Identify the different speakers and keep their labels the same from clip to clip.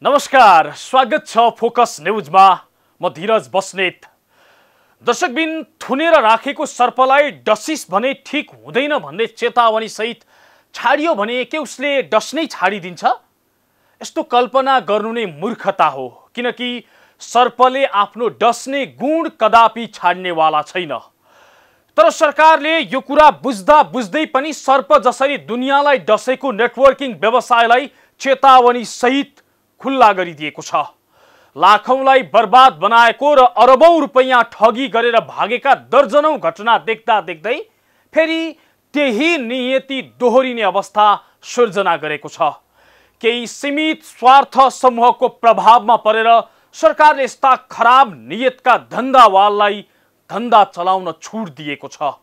Speaker 1: नमस्कार, स्वागत छ फोकस न्यूजमा। म धीरज बस्नेत। दर्शकबिन, थुनेर राखेको सर्पलाई डसिस भने ठीक हुँदैन भन्ने चेतावनी सहित छाडियो भने के उसले डस्नै छाडिदिन्छ? यस्तो कल्पना गर्नु नै मूर्खता हो, किनकि सर्पले आफ्नो डस्ने गुण कदापि छाड्नेवाला छैन। तर सरकारले यो कुरा बुझ्दा बुझ्दै पनि सर्प जसरी दुनियाँलाई डसेको नेटवर्किङ व्यवसायलाई चेतावनी सहित खुल्ला गरिदिएको छ। लाखौंलाई बर्बाद बनाएको र अरबौं रुपैयाँ ठगी गरेर भागेका दर्जनौं घटना देख्दा देख्दै फेरि त्यही नियति दोहोरिने अवस्था सृजना गरेको छ। केही सीमित स्वार्थ समूहको प्रभावमा परेर सरकारले यस्ता खराब नियतका धन्दावाललाई धन्दा चलाउन छुट दिएको छ।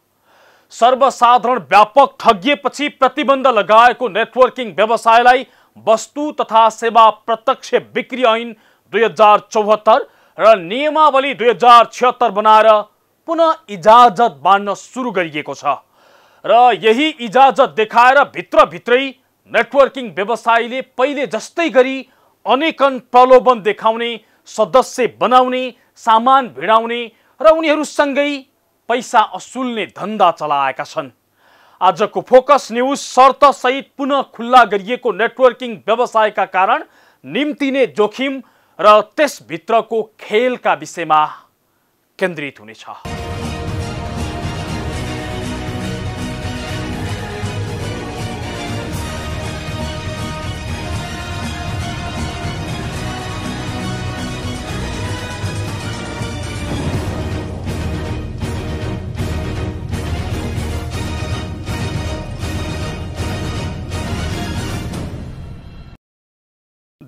Speaker 1: सर्वसाधारण व्यापक ठगिएपछि प्रतिबन्ध लगाएको नेटवर्किङ व्यवसायलाई वस्तु तथा सेवा प्रत्यक्ष बिक्री ऐन 2074 र नियमावली 2076 बनाएर पुनः इजाजत बाँड्न सुरु गरिएको छ। र यही इजाजत देखाएर भित्रभित्रै नेटवर्किङ व्यवसायीले पहिले जस्तै गरी अनेकन प्रलोभन देखाउने, सदस्य बनाउने, सामान भिडाउने र उनीहरूसँगै पैसा असुल्ने धन्दा चलाएका छन्। आजको फोकस न्यूज शर्त सहित पुनः खुल्ला गरिएको नेटवर्किङ व्यवसायका कारण निम्तिने जोखिम र त्यसभित्रको खेलका विषयमा केन्द्रित हुनेछ।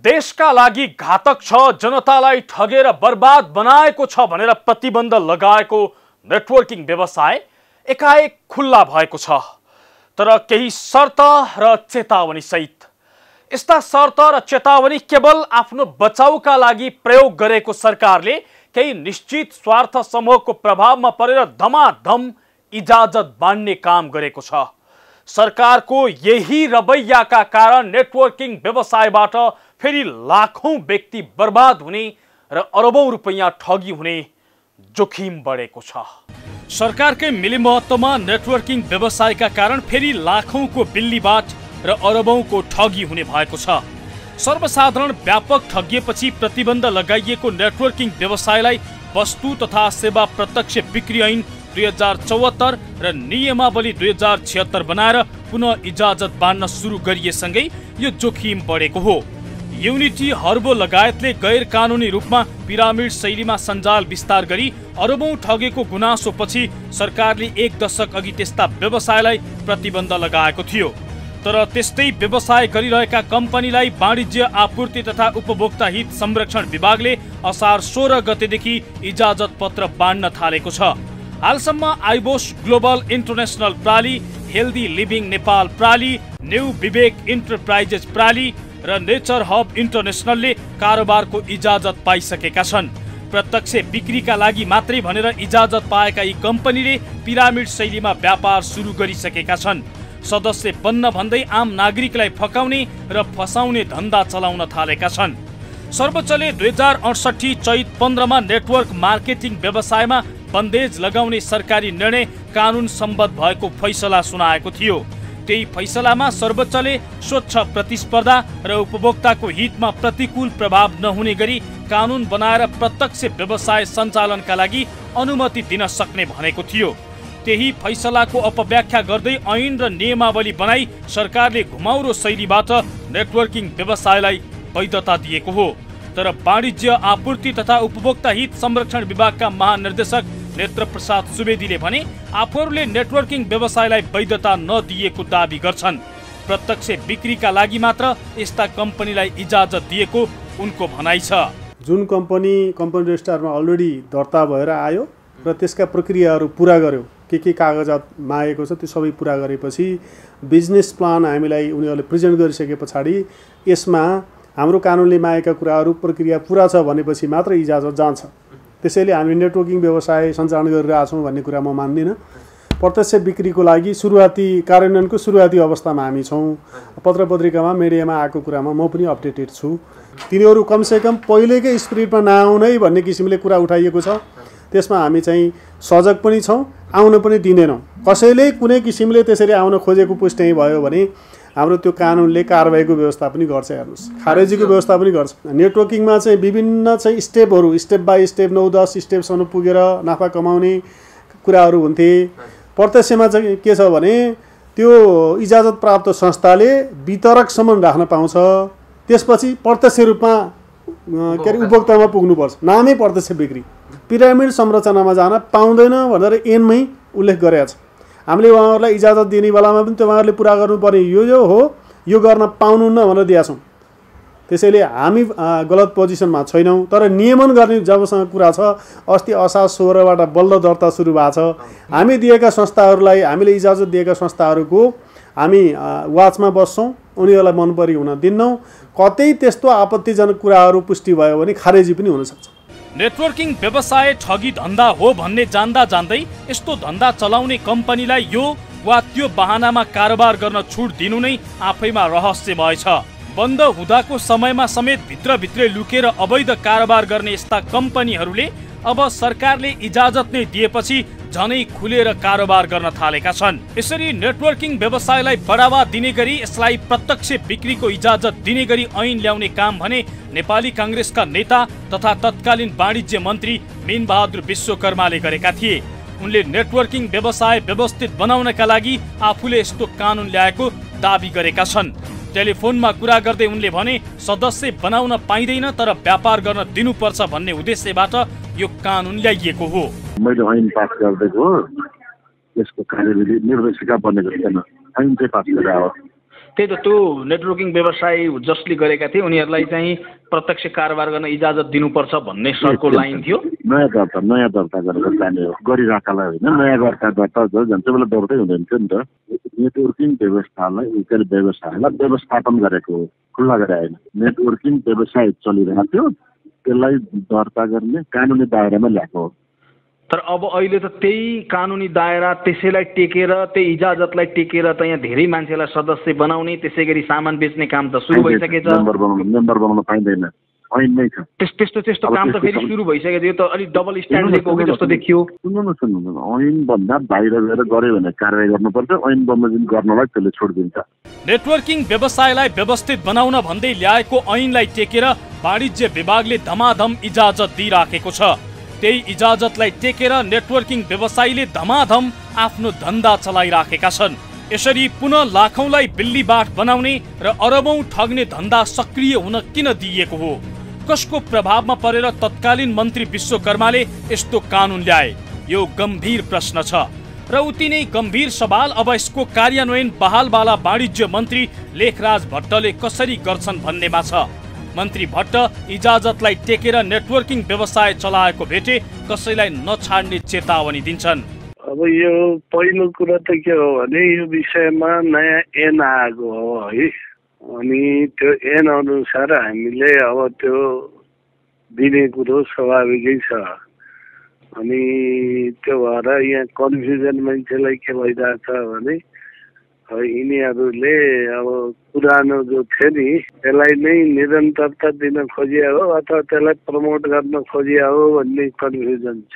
Speaker 1: देशका लागि घातक छ, जनतालाई ठगेर बर्बाद बनाएको छ भनेर प्रतिबन्ध लगाएको नेटवर्किङ व्यवसाय एकाएक खुल्ला भएको छ, तर केही शर्त र चेतावनी सहित। यस्ता शर्त र चेतावनी केवल आफ्नो बचाउका लागि प्रयोग गरेको सरकारले केही निश्चित स्वार्थ समूहको प्रभावमा परेर धमाधम इजाजत बाँड्ने काम गरेको छ। सरकारको यही रवैयाका कारण नेटवर्किङ व्यवसायबाट फेरि लाखौं व्यक्ति बर्बाद हुने र अरबौं रुपैयाँ ठगी हुने जोखिम बढेको छ। सरकारकै मिलीमहत्तमा नेटवर्किङ व्यवसायका कारण फेरि लाखौंको बिल्लीबाट र अरबौंको ठगी हुने भएको छ। सर्वसाधारण व्यापक ठगिएपछि प्रतिबन्ध लगाइएको नेटवर्किङ व्यवसायलाई वस्तु तथा सेवा प्रत्यक्ष बिक्री ऐन 2074 र नियमावली 2076 बनाएर पुनः इजाजत बाँड्न सुरु गरिएसँगै यो जोखिम बढेको हो। युनिटी हर्बो लगायतले गैर कानुनी रूपमा पिरामिड शैलीमा सञ्जाल विस्तार गरी अरबौं ठगेको गुनासोपछि सरकारले 1 दशक अघि त्यस्ता व्यवसायलाई प्रतिबन्ध लगाएको थियो। तर त्यस्तै व्यवसाय गरिरहेका कम्पनीलाई वाणिज्य आपूर्ति तथा उपभोक्ता हित संरक्षण विभागले असार 16 गतेदेखि इजाजत पत्र बाँड्न थालेको छ। हालसम्म आइबोस ग्लोबल इन्टरनेशनल प्राली, हेल्दी लिभिङ नेपाल प्राली, न्यू विवेक इन्टरप्राइजेस प्राली र नेचर हब इन्टरनेशनलले कारोबारको इजाजत पाइसकेका छन्। प्रत्यक्ष बिक्रीका लागि मात्रै भनेर इजाजत पाएका यी कम्पनीले पिरामिड शैलीमा व्यापार सुरु गरिसकेका छन्। सदस्य बन्न भन्दै आम नागरिकलाई फकाउने र फसाउने धन्दा चलाउन थालेका छन्। सर्वोच्चले 2068 चैत 15 मा नेटवर्क मार्केटिङ व्यवसायमा बन्देज लगाउने सरकारी निर्णय कानुन सम्बद्ध भएको फैसला सुनाएको थियो। त्यही फैसलामा सर्वोच्चले स्वच्छ प्रतिस्पर्धा र उपभोक्ताको हितमा प्रतिकूल प्रभाव नहुने गरी कानुन बनाएर प्रत्यक्ष व्यवसाय सञ्चालनका लागि अनुमति दिन सक्ने भनेको थियो। त्यही फैसलाको अपव्याख्या गर्दै ऐन र नियमावली बनाई सरकारले घुमाउरो शैलीबाट नेटवर्किङ व्यवसायलाई वैधता दिएको हो। तर वाणिज्य आपूर्ति तथा उपभोक्ता हित संरक्षण विभागका महानिर्देशक नेत्र प्रसाद सुवेदीले भने आफूहरूले नेटवर्किङ व्यवसायलाई वैधता नदिएको दावी गर्छन्। प्रत्यक्ष बिक्रीका लागि मात्र यस्ता कम्पनीलाई इजाजत दिएको उनको भनाइ छ।
Speaker 2: जुन कम्पनी रजिस्टरमा अलरेडी दर्ता भएर आयो र त्यसका प्रक्रियाहरू पुरा गर्यो, के कागजात मागेको छ त्यो सबै पुरा गरेपछि बिजनेस प्लान हामीलाई उनीहरूले प्रेजेन्ट गरिसके पछाडि यसमा हाम्रो कानुनले मागेका कुराहरू प्रक्रिया पुरा छ भनेपछि मात्र इजाजत जान्छ। त्यसैले हामी नेटवर्किङ व्यवसाय सञ्चालन गरिरहेछौँ भन्ने कुरा म मान्दिनँ। प्रत्यक्ष बिक्रीको लागि सुरुवाती कार्यान्वयनको सुरुवाती अवस्थामा हामी छौँ। पत्र पत्रिकामा मिडियामा आएको कुरामा म पनि अपडेटेड छु। तिनीहरू कमसेकम पहिलेकै स्पिरिटमा नआउनै भन्ने किसिमले कुरा उठाइएको छ। त्यसमा हामी चाहिँ सजग पनि छौँ, आउन पनि दिँदैनौँ। कसैले कुनै किसिमले त्यसरी आउन खोजेको पुष्टि भयो भने हाम्रो त्यो कानुनले कारबाहीको व्यवस्था पनि गर्छ। हेर्नुहोस्, खारेजीको व्यवस्था पनि गर्छ। नेटवर्किङमा चाहिँ विभिन्न चाहिँ स्टेपहरू, स्टेप बाई स्टेप 9-10 स्टेपसम्म पुगेर नाफा कमाउने कुराहरू हुन्थे। प्रत्यक्षमा चाहिँ के छ भने त्यो इजाजत प्राप्त संस्थाले वितरकसम्म राख्न पाउँछ। त्यसपछि प्रत्यक्ष रूपमा के अरे उपभोक्तामा पुग्नुपर्छ। नामै प्रत्यक्ष बिक्री, पिरामिड संरचनामा जान पाउँदैन भनेर ऐनमै उल्लेख गरेका छ। हामीले उहाँहरूलाई इजाजत दिने बेलामा पनि उहाँहरूले पुरा गर्नुपर्ने यो हो, यो गर्न पाउनुहुन्न भनेर दिएका छौँ। त्यसैले हामी गलत पोजिसनमा छैनौँ। तर नियमन गर्ने जबसँग कुरा छ, अस्ति असार 16बाट बल्ल दर्ता सुरु भएको छ। हामी दिएका संस्थाहरूलाई, हामीले इजाजत दिएका संस्थाहरूको हामी वाचमा बस्छौँ, उनीहरूलाई मनपरी हुन दिन्नौँ। कतै त्यस्तो आपत्तिजनक कुराहरू पुष्टि भयो भने खारेजी पनि हुनसक्छ।
Speaker 1: नेटवर्किङ व्यवसाय ठगी धन्दा हो भन्ने जान्दा जान्दै यस्तो धन्दा चलाउने कम्पनीलाई यो वा त्यो बहानामा कारोबार गर्न छुट दिनु नै आफैमा रहस्य भएछ। बन्द हुँदाको समयमा समेत भित्रभित्रै लुकेर अवैध कारोबार गर्ने यस्ता कम्पनीहरूले अब सरकारले इजाजत नै दिएपछि झनै खुलेर कारोबार गर्न थालेका छन्। यसरी नेटवर्किङ व्यवसायलाई बढावा दिने गरी यसलाई प्रत्यक्ष बिक्रीको इजाजत दिने गरी ऐन ल्याउने काम भने नेपाली कांग्रेसका नेता तथा तत्कालीन वाणिज्य मन्त्री मीनबहादुर विश्वकर्माले गरेका थिए। उनले नेटवर्किङ व्यवसाय व्यवस्थित बनाउनका लागि आफूले यस्तो कानुन ल्याएको दाबी गरेका छन्। टेलिफोनमा कुरा गर्दै उनले भने सदस्य बनाउन पाइँदैन तर व्यापार गर्न दिनुपर्छ भन्ने उद्देश्यबाट यो कानुन ल्याइएको हो।
Speaker 3: मैले ऐन पास गर्दैको यसको कार्यविधि निर्देशिका बनेको छैन, ऐन चाहिँ पास गरेर हो।
Speaker 4: त्यही त त्यो नेटवर्किङ व्यवसाय जसले गरेका थिए उनीहरूलाई चाहिँ प्रत्यक्ष कारोबार गर्न इजाजत दिनुपर्छ भन्ने सरको लाइन थियो।
Speaker 3: नयाँ दर्ता गरेर जाने हो, गरिरहेकालाई होइन, नयाँ दर्ता जान्छ बेला दर्तै हुँदैन थियो नि त। नेटवर्किङ व्यवसायलाई व्यवस्थापन गरेको हो, खुल्ला गरे होइन। नेटवर्किङ व्यवसाय चलिरहेको थियो, त्यसलाई दर्ता गर्ने कानुनी दायरामा ल्याएको हो।
Speaker 4: तर अब अहिले त त्यही कानुनी दायरा त्यसैलाई टेकेर त्यही इजाजतलाई टेकेर त यहाँ धेरै मान्छेलाई सदस्य बनाउने त्यसै गरी सामान बेच्ने काम त सुरु भइसकेछ।
Speaker 3: मेम्बर बनाउन पाइँदैन, ऐन नै छ।
Speaker 4: त्यस्तो काम त फेरि सुरु भइसकेको थियो त, अलिक डबल स्ट्यान्ड लिएको हो कि जस्तो देखियो।
Speaker 3: सुन्नु ऐन भन्दा बाहिर गएर गर्यो भने कारवाही गर्नुपर्छ, ऐन बमोजिम गर्नलाई त्यसले छोड दिन्छ।
Speaker 1: नेटवर्किङ व्यवसायलाई व्यवस्थित बनाउन भन्दै ल्याएको ऐनलाई टेकेर वाणिज्य विभागले धमाधम इजाजत दिइराखेको छ। त्यही इजाजतलाई टेकेर नेटवर्किङ व्यवसायीले धमाधम आफ्नो धन्दा चलाइराखेका छन्। यसरी पुनः लाखौंलाई बिल्लीबाठ बनाउने र अरबौं ठग्ने धन्दा सक्रिय हुन किन दिइएको हो? कसको प्रभावमा परेर तत्कालीन मन्त्री विश्वकर्माले यस्तो कानुन ल्याए? यो गम्भीर प्रश्न छ र उति नै गम्भीर सवाल अब यसको कार्यान्वयन बहालवाला वाणिज्य मन्त्री लेखराज भट्टले कसरी गर्छन् भन्नेमा छ। मन्त्री भट्ट इजाजतलाई टेकेर नेटवर्किङ व्यवसाय चलाएको भेटे कसैलाई नछाड्ने चेतावनी दिन्छन्।
Speaker 5: अब यो पहिलो कुरा त के हो भने यो विषयमा नयाँ ऐन आएको हो है, अनि त्यो ऐन अनुसार हामीले अब त्यो दिने कुरो स्वाभाविकै छ। अनि त्यो भएर यहाँ कन्फ्युजन मान्छेलाई के भइरहेछ भने यिनीहरूले अब पुरानो जो थियो नि त्यसलाई नै निरन्तरता दिन खोजिया हो अथवा त्यसलाई प्रमोट गर्न खोजिया हो भन्ने कन्फ्युजन छ।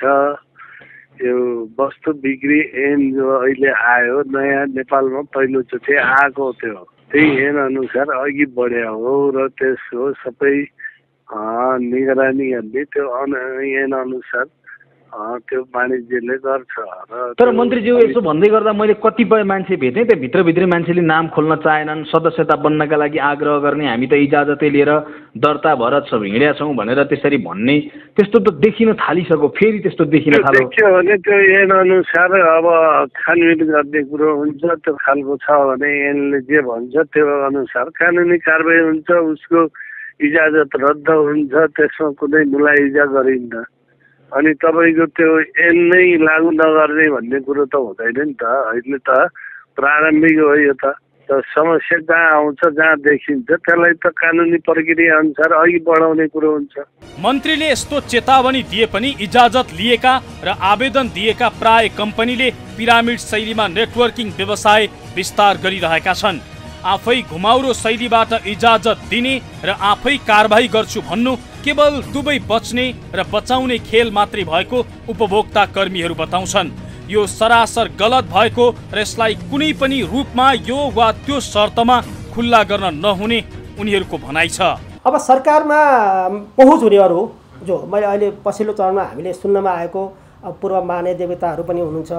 Speaker 5: यो वस्तु बिक्री ऐन जो अहिले आयो नयाँ नेपालमा पहिलोचोटि आएको थियो, त्यही ऐन अनुसार अघि बढ्या हो र त्यसको सबै निगरानीहरूले त्यो ऐन अनुसार त्यो वाणिज्यले गर्छ।
Speaker 4: तर मन्त्रीज्यू यसो भन्दै गर्दा मैले कतिपय मान्छे भेटेँ, त्यो भित्रभित्रै मान्छेले नाम खोल्न चाहेनन्, सदस्यता बन्नका लागि आग्रह गर्ने, हामी त इजाजतै लिएर दर्ता भएर हिँडेका छौँ भनेर त्यसरी भन्ने, त्यस्तो त देखिन थालिसक्यो। फेरि त्यस्तो देखिन थाल्यो
Speaker 5: देखियो भने त्यो ऐन अनुसार अब छानबिन गर्ने कुरो हुन्छ। त्यो खालको छ भने ऐनले जे भन्छ त्यो अनुसार कानुनी कारबाही हुन्छ, उसको इजाजत रद्द हुन्छ, त्यसमा कुनै मुलाइजा गरिन्न। अनि तपाईँको त्यो ऐन नै लागू नगर्ने भन्ने कुरो त हुँदैन नि त। अहिले त प्रारम्भिक हो यो त। त समस्या जहाँ आउँछ जहाँ देखिन्छ त्यसलाई त कानुनी प्रक्रिया अनुसार अघि बढाउने कुरो हुन्छ।
Speaker 1: मन्त्रीले यस्तो चेतावनी दिए पनि इजाजत लिएका र आवेदन दिएका प्राय कम्पनीले पिरामिड शैलीमा नेटवर्किङ व्यवसाय विस्तार गरिरहेका छन्। आफै घुमाउरो शैलीबाट इजाजत दिने र आफै कारबाही गर्छु भन्नु केवल दुवै बच्ने र बचाउने खेल मात्रै भएको उपभोक्ता कर्मीहरू बताउँछन्। यो सरासर गलत भएको र यसलाई कुनै पनि रूपमा यो वा त्यो शर्तमा खुल्ला गर्न नहुने उनीहरूको भनाइ छ।
Speaker 6: अब सरकारमा पहुँच हुनेहरू जो मैले अहिले पछिल्लो चरणमा हामीले सुन्नमा आएको पूर्व महानिदेवताहरू पनि हुनुहुन्छ,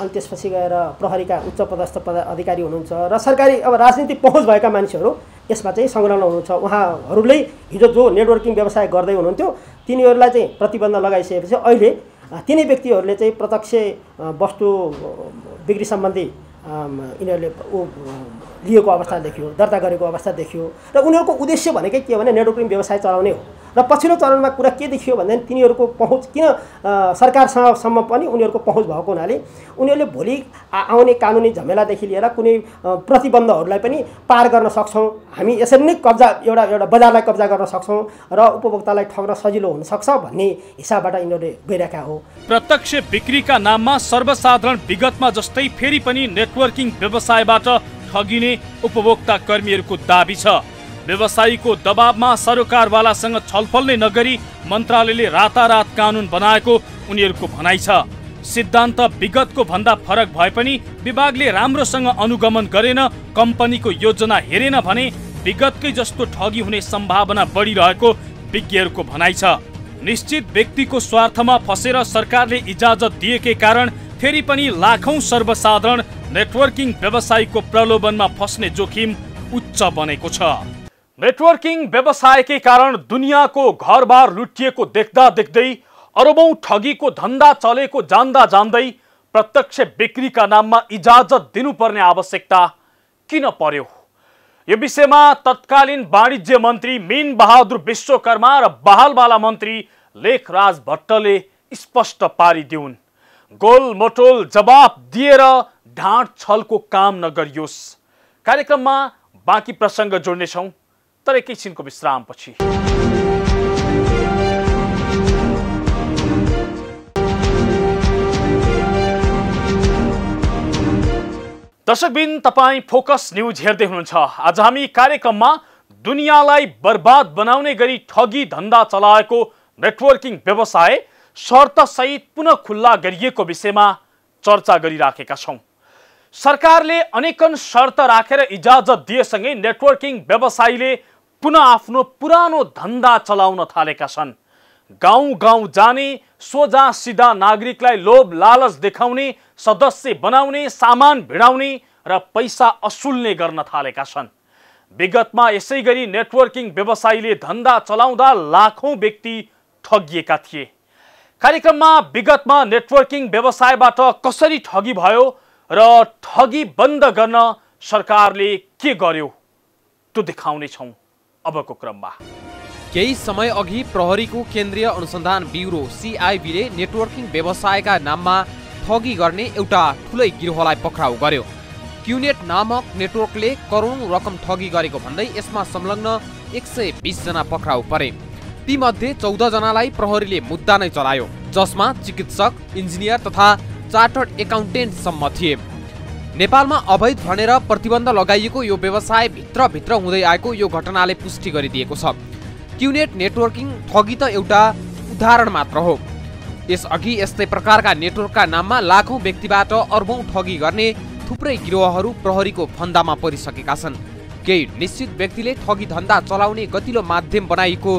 Speaker 6: अनि त्यसपछि गएर प्रहरीका उच्च पदस्थ अधिकारी हुनुहुन्छ र सरकारी अब राजनीतिक पहुँच भएका मान्छेहरू यसमा चाहिँ संलग्न हुनुहुन्छ। उहाँहरूले हिजो जो नेटवर्किङ व्यवसाय गर्दै हुनुहुन्थ्यो तिनीहरूलाई चाहिँ प्रतिबन्ध लगाइसकेपछि अहिले तिनै व्यक्तिहरूले चाहिँ प्रत्यक्ष वस्तु बिक्री सम्बन्धी यिनीहरूले लिएको अवस्था देखियो, दर्ता गरेको अवस्था देखियो र उनीहरूको उद्देश्य भनेकै के हो भने नेटवर्किङ व्यवसाय चलाउने हो। र पछिल्लो चरणमा कुरा के देखियो भन्दा तिनीहरूको पहुँच किन सरकारसँगसम्म पनि उनीहरूको पहुँच भएको हुनाले उनीहरूले भोलि आउने कानुनी झमेलादेखि लिएर कुनै प्रतिबन्धहरूलाई पनि पार गर्न सक्छौँ, हामी यसरी नै कब्जा एउटा बजारलाई कब्जा गर्न सक्छौँ र उपभोक्तालाई ठग्न सजिलो हुनसक्छ भन्ने हिसाबबाट यिनीहरूले गइरहेका हो।
Speaker 1: प्रत्यक्ष बिक्रीका नाममा सर्वसाधारण विगतमा जस्तै फेरि पनि नेटवर्किङ व्यवसायबाट ठगिने उपभोक्ता कर्मीहरूको दाबी छ। व्यवसायीको दबावमा सरकारवालासँग छलफल नै नगरी मन्त्रालयले रातारात कानुन बनाएको उनीहरूको भनाइ छ। सिद्धान्त विगतको भन्दा फरक भए पनि विभागले राम्रोसँग अनुगमन गरेन, कम्पनीको योजना हेरेन भने विगतकै जस्तो ठगी हुने सम्भावना बढिरहेको विज्ञहरूको भनाइ छ। निश्चित व्यक्तिको स्वार्थमा फसेर सरकारले इजाजत दिएकै कारण फेरि पनि लाखौं सर्वसाधारण नेटवर्किङ व्यवसायको प्रलोभनमा फस्ने जोखिम उच्च बनेको छ। नेटवर्किङ व्यवसायकै कारण दुनियाँको घरबार लुटिएको देख्दा देख्दै अरबौं ठगीको धन्दा चलेको जान्दा जान्दै प्रत्यक्ष बिक्रीका नाममा इजाजत दिनुपर्ने आवश्यकता किन पर्यो? यो विषयमा तत्कालीन वाणिज्य मन्त्री मीन बहादुर विश्वकर्मा र बहालवाला मन्त्री लेखराज भट्टले स्पष्ट पारिदिउन्। गोलमटोल जवाब दिएर ढाँट छलको काम नगरियोस्। कार्यक्रममा बाँकी प्रसङ्ग जोड्नेछौँ तर एकैछिनको विश्रामपछि। दर्शकबिन, तपाईँ फोकस न्यूज हेर्दै हुनुहुन्छ। आज हामी कार्यक्रममा दुनियाँलाई बर्बाद बनाउने गरी ठगी धन्दा चलाएको नेटवर्किङ व्यवसाय शर्तसहित पुनः खुल्ला गरिएको विषयमा चर्चा गरिराखेका छौँ। सरकारले अनेकन शर्त राखेर इजाजत दिएसँगै नेटवर्किङ व्यवसायीले पुनः आफ्नो पुरानो धन्दा चलाउन थालेका छन्। गाउँ गाउँ जाने, सोझा सिधा नागरिकलाई लोभ लालच देखाउने, सदस्य बनाउने, सामान भिडाउने र पैसा असुल्ने गर्न थालेका छन्। विगतमा यसै गरी नेटवर्किङ व्यवसायीले धन्दा चलाउँदा लाखौं व्यक्ति ठगिएका थिए। कार्यक्रममा विगतमा नेटवर्किङ व्यवसायबाट कसरी ठगी भयो र ठगी बन्द गर्न सरकारले के गर्यो त्यो देखाउने छौं अबको क्रममा।
Speaker 7: केही समय अघि प्रहरीको केन्द्रीय अनुसन्धान ब्युरो CIB ले नेटवर्किङ व्यवसायका नाममा ठगी गर्ने एउटा ठुलै गिरोहलाई पक्राउ गर्यो। क्युनेट नामक नेटवर्कले करोडौं रकम ठगी गरेको भन्दै यसमा संलग्न 120 जना पक्राउ परे। तीमध्ये 14 जनालाई प्रहरीले मुद्दा नै चलायो, जसमा चिकित्सक, इन्जिनियर तथा चार्टर्ड एकाउन्टेन्ट सम्म थिए। नेपालमा अवैध भनेर प्रतिबन्ध लगाइएको यो व्यवसाय भित्र हुँदै आएको यो घटनाले पुष्टि गरिदिएको छ। क्युनेट नेटवर्किङ ठगी त एउटा उदाहरण मात्र हो। यसअघि यस्तै प्रकारका नेटवर्कका नाममा लाखौं व्यक्तिबाट अर्बौं ठगी गर्ने थुप्रै गिरोहहरू प्रहरीको फन्दामा परिसकेका छन्। केही निश्चित व्यक्तिले ठगी धन्दा चलाउने गतिलो माध्यम बनाइएको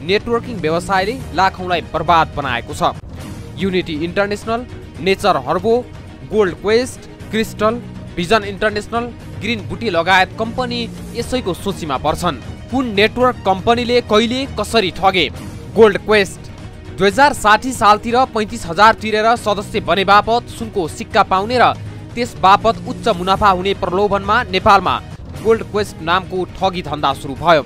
Speaker 7: नेटवर्किङ व्यवसायले लाखौंलाई बर्बाद बनाएको छ। Unity international, nature herbo, gold quest, crystal, vision international, green बुटी लगायत कम्पनी यसैको सूचीमा पर्छन्। कुन नेटवर्क कम्पनीले कहिले कसरी ठगे? गोल्ड क्वेस्ट 2060 सालतिर 35,000 तिरेर सदस्य बने बापत सुनको सिक्का पाउने र त्यस बापत उच्च मुनाफा हुने प्रलोभनमा नेपालमा गोल्ड क्वेस्ट नामको ठगी धन्दा सुरु भयो।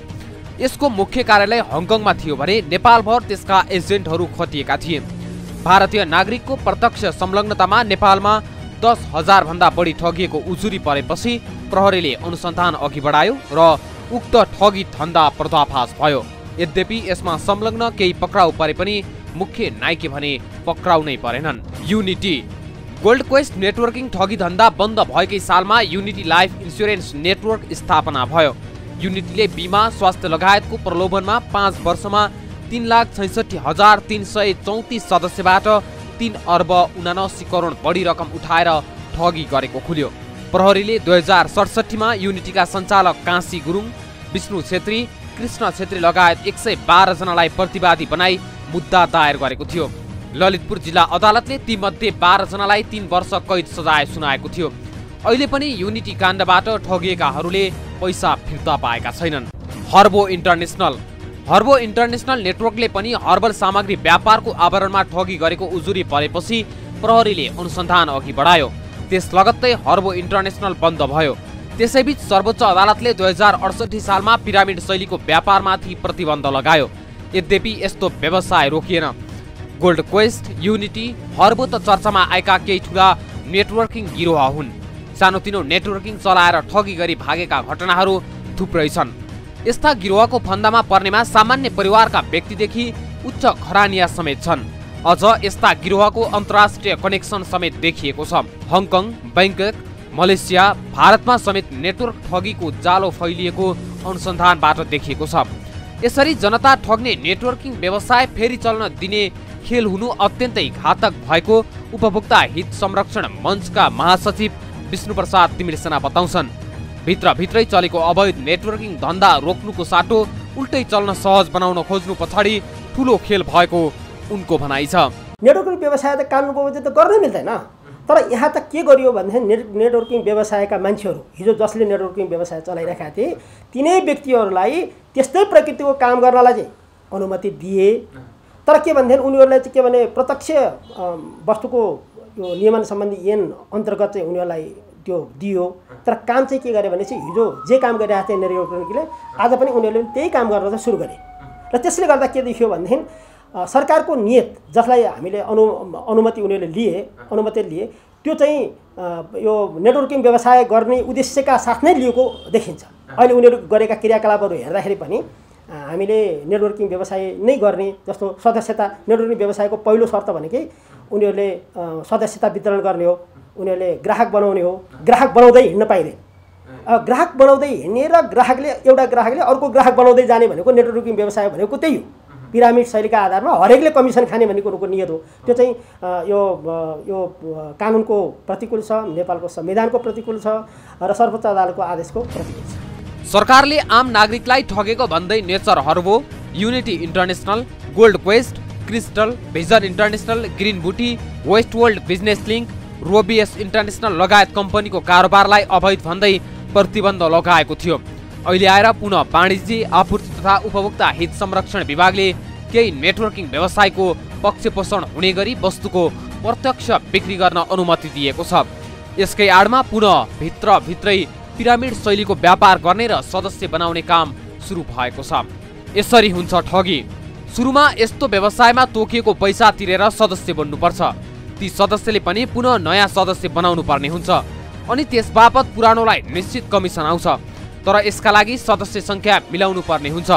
Speaker 7: यसको मुख्य कार्यालय हङकङमा थियो भने नेपालभर त्यसका एजेन्टहरू खटिएका थिए। भारतीय नागरिकको प्रत्यक्ष संलग्नतामा नेपालमा 10,000 भन्दा बढी ठगिएको उजुरी परेपछि प्रहरीले अनुसन्धान अघि बढायो र उक्त ठगी धन्दा पर्दाफास भयो। यद्यपि यसमा संलग्न केही पक्राउ परे पनि मुख्य नायकी भने पक्राउ नै परेनन्। युनिटी गोल्ड क्वेस्ट नेटवर्किङ ठगी धन्दा बन्द भएकै सालमा युनिटी लाइफ इन्स्योरेन्स नेटवर्क स्थापना भयो। युनिटीले बिमा स्वास्थ्य लगायतको प्रलोभनमा 5 वर्षमा 3,66,334 सदस्यबाट 3 अर्ब 79 करोड बढी रकम उठाएर ठगी गरेको खुल्यो। प्रहरीले 2067 मा युनिटीका सञ्चालक काँसी गुरुङ, विष्णु छेत्री, कृष्ण छेत्री लगायत 112 जनालाई प्रतिवादी बनाई मुद्दा दायर गरेको थियो। ललितपुर जिल्ला अदालतले तीमध्ये 12 जनालाई 3 वर्ष कैद सजाय सुनाएको थियो। अहिले पनि युनिटी काण्डबाट ठगिएकाहरूले पैसा फिर्ता पाएका छैनन्। हर्बो इन्टरनेसनल नेटवर्कले पनि हर्बल सामग्री व्यापारको आवरणमा ठगी गरेको उजुरी परेपछि प्रहरीले अनुसन्धान अघि बढायो। त्यस लगत्तै हर्बो इन्टरनेसनल बन्द भयो। त्यसैबीच सर्वोच्च अदालतले 2068 सालमा पिरामिड शैलीको व्यापारमाथि प्रतिबन्ध लगायो। यद्यपि यस्तो व्यवसाय रोकिएन। गोल्ड क्वेस्ट, युनिटी, हर्बो त चर्चामा आएका केही ठूला नेटवर्किङ गिरोह हुन्। सानोतिनो नेटवर्किङ चलाएर ठगी गरी भागेका घटनाहरू थुप्रै छन्। यस्ता गिरोहको फन्दामा पर्नेमा सामान्य परिवारका व्यक्तिदेखि उच्च घरानिया समेत छन्। अझ यस्ता गिरोहको अन्तर्राष्ट्रिय कनेक्सन समेत देखिएको छ। हङकङ, बैंकक, मलेसिया, भारतमा समेत नेटवर्क ठगीको जालो फैलिएको अनुसन्धानबाट देखिएको छ। यसरी जनता ठग्ने नेटवर्किङ व्यवसाय फेरि चल्न दिने खेल हुनु अत्यन्तै घातक भएको उपभोक्ता हित संरक्षण मञ्चका महासचिव विष्णुप्रसाद तिमिरसेना बताउँछन्। भित्रभित्रै चलेको अवैध नेटवर्किङ धन्दा रोक्नुको साटो उल्टै चल्न सहज बनाउन खोज्नु पछाडि ठूलो खेल भएको उनको भनाइ छ।
Speaker 6: नेटवर्किङ व्यवसाय त कानुन बमोजिम त गर्नै मिल्दैन, तर यहाँ त के गरियो भनेदेखि नेटवर्किङ व्यवसायका मान्छेहरू हिजो जसले नेटवर्किङ व्यवसाय चलाइरहेका थिए तिनै व्यक्तिहरूलाई त्यस्तै प्रकृतिको काम गर्नलाई चाहिँ अनुमति दिए। तर के भनेदेखि उनीहरूलाई चाहिँ के भने प्रत्यक्ष वस्तुको यो नियमन सम्बन्धी ऐन अन्तर्गत चाहिँ उनीहरूलाई त्यो दियो। तर काम चाहिँ के गरे भने चाहिँ हिजो जे काम गरिरहेको थिए नेटवर्किङले आज पनि उनीहरूले त्यही काम गर्न चाहिँ सुरु गरे। र त्यसले गर्दा के देखियो भनेदेखि सरकारको नियत जसलाई हामीले अनुमति उनीहरूले अनुमति लिए त्यो चाहिँ यो नेटवर्किङ व्यवसाय गर्ने उद्देश्यका साथ नै लिएको देखिन्छ। अहिले उनीहरू गरेका क्रियाकलापहरू हेर्दाखेरि पनि हामीले नेटवर्किङ व्यवसाय नै गर्ने जस्तो सदस्यता नेटवर्किङ व्यवसायको पहिलो शर्त भनेकै उनीहरूले सदस्यता वितरण गर्ने हो, उनीहरूले ग्राहक बनाउने हो, ग्राहक बनाउँदै हिँड्न पाइने। ग्राहक बनाउँदै हिँड्ने र एउटा ग्राहकले अर्को ग्राहक बनाउँदै जाने भनेको नेटवर्किङ व्यवसाय भनेको त्यही हो। पिरामिड शैलीका आधारमा हरेकले कमिसन खाने भन्ने कुरोको नियत हो। त्यो चाहिँ यो कानुनको प्रतिकूल छ, नेपालको संविधानको प्रतिकूल छ र सर्वोच्च अदालतको आदेशको प्रतिकूल छ।
Speaker 7: सरकारले आम नागरिकलाई ठगेको भन्दै nature herbo, unity international, gold quest, crystal, vision international, green बुटी, वेस्ट वर्ल्ड बिजनेस लिङ्क, रोबिएस इन्टरनेसनल लगायत कम्पनीको कारोबारलाई अवैध भन्दै प्रतिबन्ध लगाएको थियो। अहिले आएर पुनः वाणिज्य, आपूर्ति तथा उपभोक्ता हित संरक्षण विभागले केही नेटवर्किङ व्यवसायको पक्षपोषण हुने गरी वस्तुको प्रत्यक्ष बिक्री गर्न अनुमति दिएको छ। यसकै आडमा पुनः भित्रभित्रै पिरामिड शैलीको व्यापार गर्ने र सदस्य बनाउने काम सुरु भएको छ। यसरी हुन्छ ठगी। सुरुमा यस्तो व्यवसायमा तोकिएको पैसा तिरेर सदस्य बन्नुपर्छ। ती सदस्यले पनि पुनः नयाँ सदस्य बनाउनु पर्ने हुन्छ अनि त्यसबापत पुरानोलाई निश्चित कमिसन आउँछ। तर यसका लागि सदस्य संख्या मिलाउनु पर्ने हुन्छ।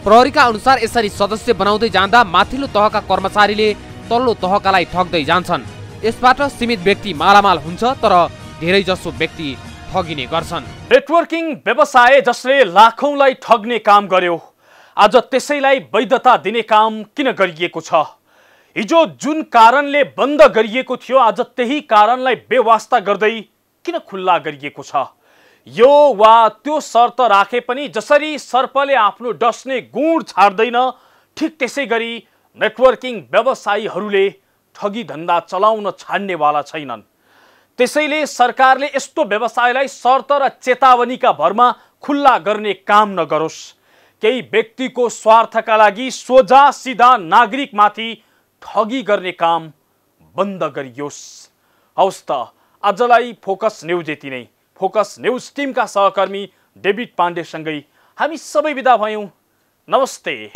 Speaker 7: प्रहरीका अनुसार यसरी सदस्य बनाउँदै जाँदा माथिल्लो तहका कर्मचारीले तल्लो तहकालाई ठग्दै जान्छन्। यसबाट सीमित व्यक्ति मालामाल हुन्छ तर धेरै जसो व्यक्ति ठगिने गर्छन्।
Speaker 1: नेटवर्किङ व्यवसाय जसले लाखौंलाई ठग्ने काम गर्यो, आज त्यसैलाई वैधता दिने काम किन गरिएको छ? हिजो जुन कारणले बन्द गरिएको थियो आज त्यही कारणलाई बेवास्ता गर्दै किन खुल्ला गरिएको छ? यो वा त्यो शर्त राखे पनि जसरी सर्पले आफ्नो डस्ने गुण छाड्दैन ठीक त्यसै गरी नेटवर्किङ व्यवसायीहरूले ठगी धन्दा चलाउन छाड्नेवाला छैनन्। त्यसैले सरकारले यस्तो व्यवसायलाई शर्त र चेतावनीका भरमा खुल्ला गर्ने काम नगरोस्। केही व्यक्तिको स्वार्थका लागि सोझा सिधा नागरिकमाथि ठगी गर्ने काम बन्द गरियोस्। हवस् त आजलाई फोकस न्यूज यति नै। फोकस न्यूज टिमका सहकर्मी डेभिड पाण्डेसँगै हामी सबै बिदा भयौँ। नमस्ते।